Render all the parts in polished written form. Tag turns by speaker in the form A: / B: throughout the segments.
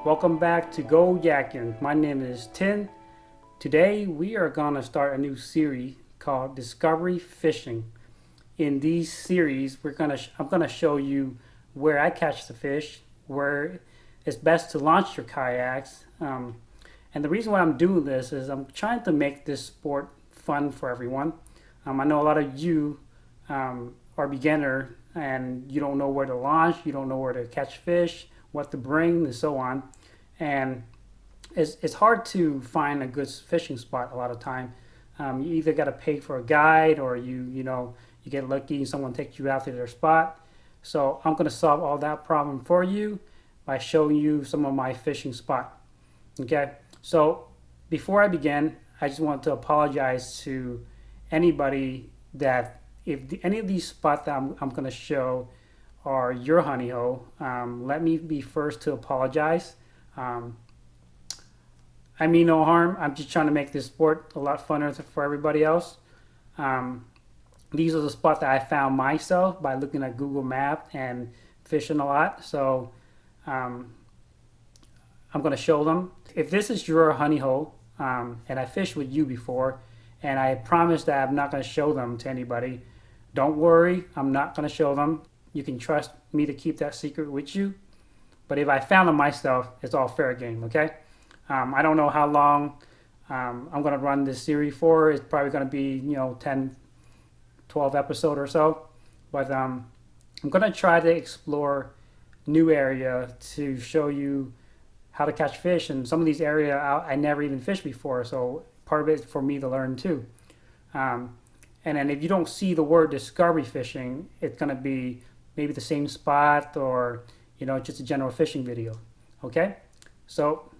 A: Welcome back to GoYaking. My name is Tin. Today we are going to start a new series called Discovery Fishing. In these series, I'm going to show you where I catch the fish, where it's best to launch your kayaks. And the reason why I'm doing this is I'm trying to make this sport fun for everyone. I know a lot of you are beginner and you don't know where to launch, you don't know where to catch fish, what to bring, and so on. And it's hard to find a good fishing spot a lot of time. You either got to pay for a guide, or you get lucky and someone takes you out to their spot. So I'm going to solve all that problem for you by showing you some of my fishing spot. Okay, so before I begin, I just want to apologize to anybody that if any of these spots that I'm going to show are your honey hole, let me be first to apologize. I mean no harm. I'm just trying to make this sport a lot funner for everybody else. These are the spots that I found myself by looking at Google Maps and fishing a lot. So I'm going to show them. If this is your honey hole, and I fished with you before, and I promise that I'm not going to show them to anybody, don't worry, I'm not going to show them. You can trust me to keep that secret with you. But if I found them myself, it's all fair game, okay? I don't know how long I'm going to run this series for. It's probably going to be, 10, 12 episodes or so. But I'm going to try to explore new area to show you how to catch fish. And some of these areas I never even fished before, so part of it is for me to learn too. And then if you don't see the word discovery fishing, it's going to be maybe the same spot, or just a general fishing video. Okay, so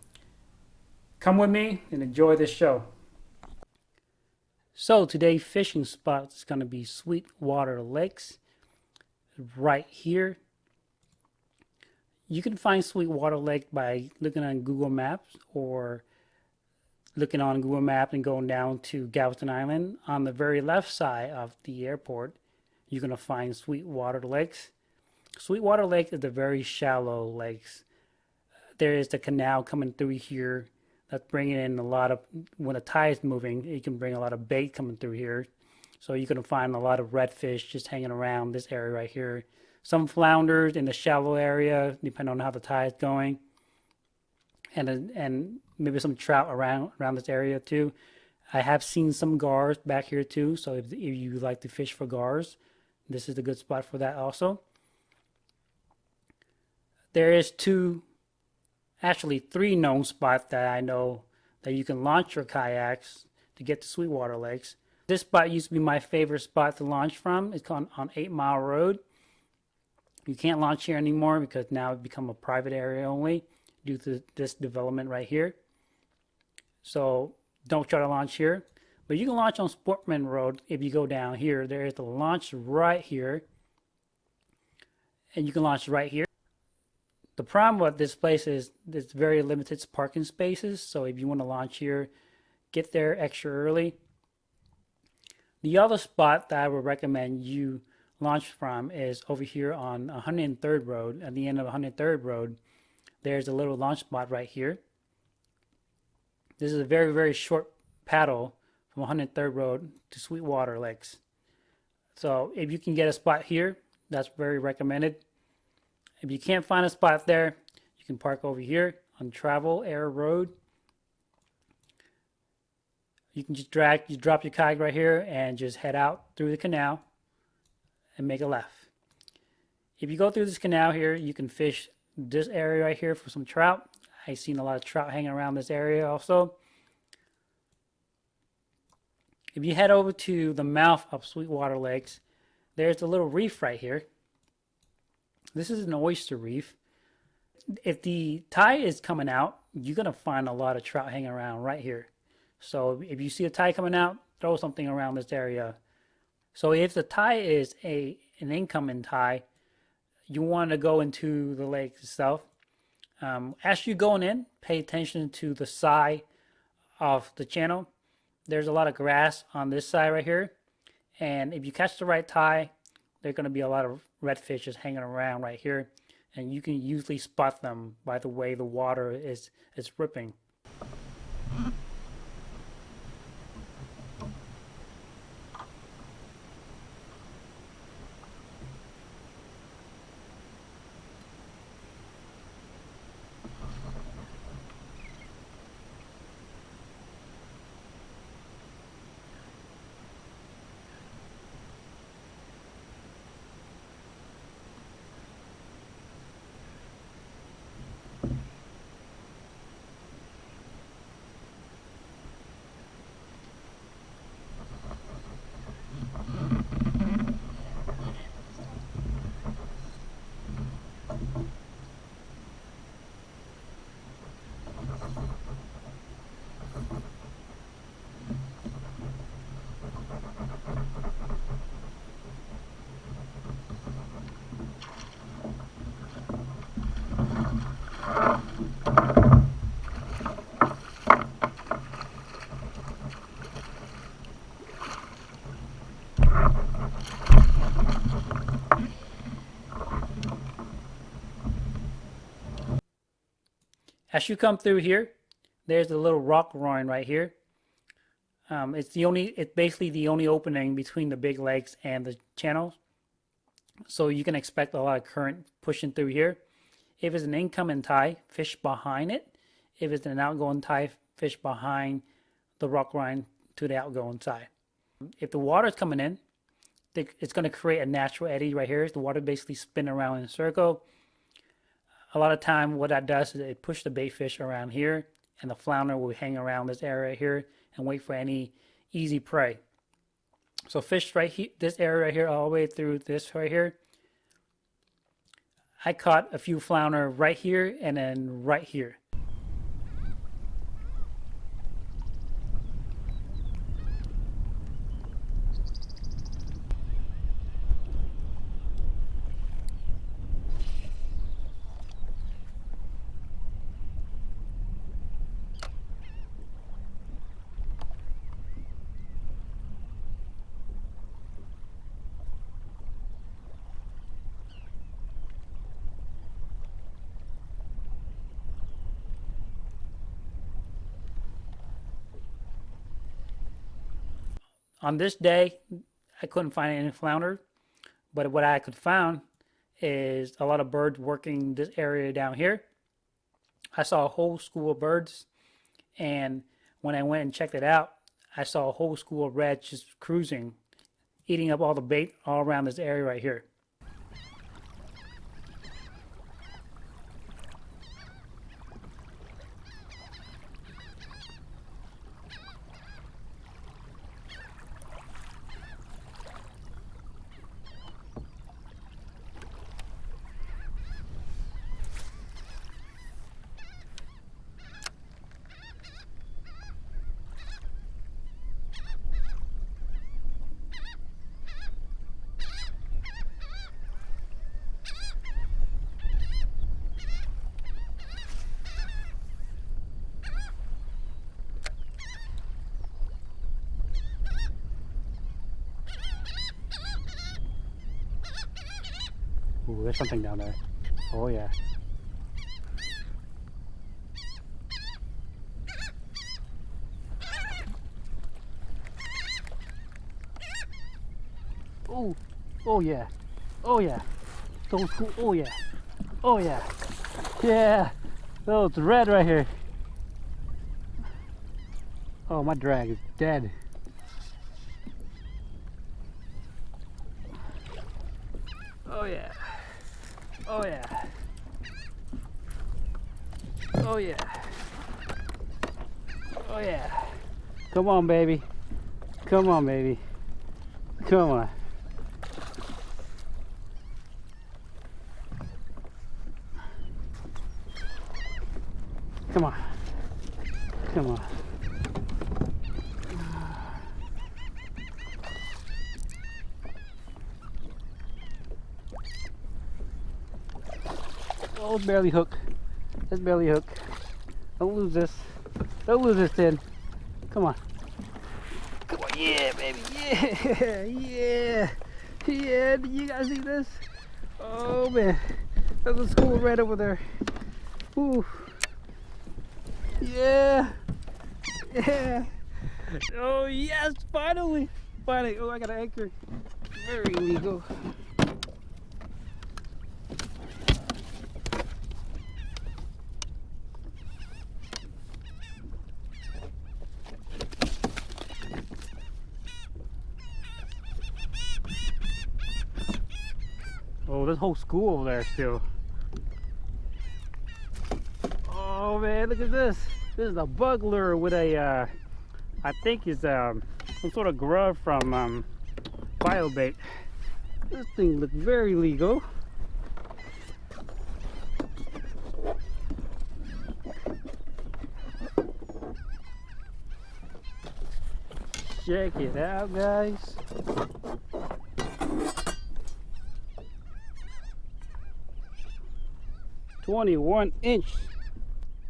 A: come with me and enjoy this show. So today's fishing spot is going to be Sweetwater Lakes, right here. You can find Sweetwater Lake by looking on Google Maps, or looking on Google Maps and going down to Galveston Island. On the very left side of the airport, you're going to find Sweetwater Lakes. Sweetwater Lake is a very shallow lakes. There is the canal coming through here that's bringing in a lot of, when the tide is moving, it can bring a lot of bait coming through here. So you're going to find a lot of redfish just hanging around this area right here. Some flounders in the shallow area, depending on how the tide is going. And maybe some trout around this area too. I have seen some gars back here too. So if you like to fish for gars, this is a good spot for that also. There is actually three known spots that I know that you can launch your kayaks to get to Sweetwater Lakes. This spot used to be my favorite spot to launch from. It's on 8 Mile Road. You can't launch here anymore because now it's become a private area only due to this development right here. So don't try to launch here. But you can launch on Sportman Road. If you go down here, there is the launch right here. And you can launch right here. The problem with this place is there's very limited parking spaces. So if you want to launch here, get there extra early. The other spot that I would recommend you launch from is over here on 103rd Road. At the end of 103rd Road, there's a little launch spot right here. This is a very, very short paddle from 103rd Road to Sweetwater Lakes. So if you can get a spot here, that's very recommended. If you can't find a spot there, you can park over here on Travel Air Road. You can just drop your kayak right here and just head out through the canal and make a left. If you go through this canal here, you can fish this area right here for some trout. I've seen a lot of trout hanging around this area also. If you head over to the mouth of Sweetwater Lakes, there's a little reef right here. This is an oyster reef. If the tide is coming out, you're going to find a lot of trout hanging around right here. So if you see a tide coming out, throw something around this area. So if the tide is an incoming tide, you want to go into the lake itself. As you're going in, pay attention to the side of the channel. There's a lot of grass on this side right here. And if you catch the right tide, there's going to be a lot of redfish just hanging around right here. and you can usually spot them by the way the water is ripping. As you come through here, there's a little rock groin right here. It's basically the only opening between the big lakes and the channels. So you can expect a lot of current pushing through here. If it's an incoming tide, fish behind it. If it's an outgoing tide, fish behind the rock groin to the outgoing side. If the water is coming in, it's going to create a natural eddy right here. The water basically spin around in a circle. A lot of time what that does is it pushes the bait fish around here, and the flounder will hang around this area here and wait for any easy prey. So fish right here, this area right here, all the way through this right here. I caught a few flounder right here and then right here. On this day, I couldn't find any flounder, but what I could find is a lot of birds working this area down here. I saw a whole school of birds, and when I went and checked it out, I saw a whole school of reds just cruising, eating up all the bait all around this area right here. Ooh, there's something down there. Oh yeah. Oh, oh yeah. Oh yeah. So cool. Oh yeah. Oh yeah. Yeah. Oh, it's red right here. Oh, my drag is dead. Oh yeah. Oh yeah. Oh yeah. Oh yeah. Come on, baby. Come on, baby. Come on. Come on. Come on. Oh, it's barely hooked. It's barely hooked. Don't lose this. Don't lose this, Ted. Come on. Come on. Yeah, baby. Yeah. Yeah. Yeah. Do you guys see this? Oh, man. There's a school right over there. Ooh. Yeah. Yeah. Oh yes, finally. Finally. Oh, I got an anchor. Very legal. Oh, there's a whole school over there still. Oh man, look at this. This is a bug lure with a, I think is some sort of grub from BioBait. This thing looks very legal. Check it out, guys. "21"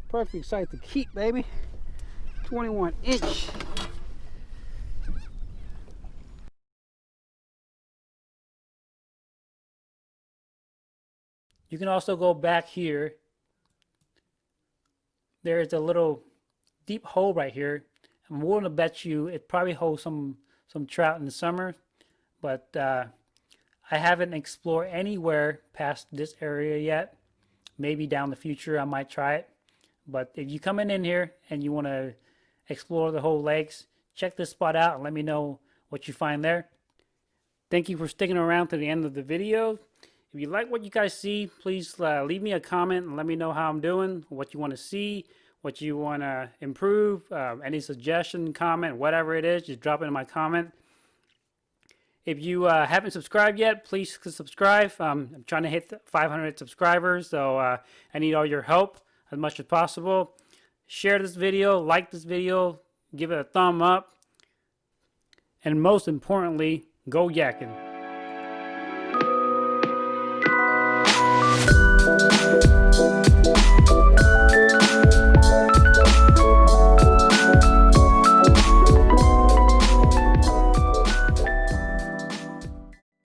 A: perfect size to keep, baby. 21". You can also go back here. There's a little deep hole right here. I'm willing to bet you it probably holds some trout in the summer, but I haven't explored anywhere past this area yet. Maybe down the future I might try it. But if you coming in here and you want to explore the whole lakes, check this spot out and let me know what you find there. Thank you for sticking around to the end of the video. If you like what you guys see, please leave me a comment and let me know how I'm doing, what you want to see, what you want to improve, any suggestion, comment, whatever it is, just drop it in my comment. If you haven't subscribed yet, please subscribe. I'm trying to hit 500 subscribers, so I need all your help as much as possible. Share this video, like this video, give it a thumb up, and most importantly, go yakking.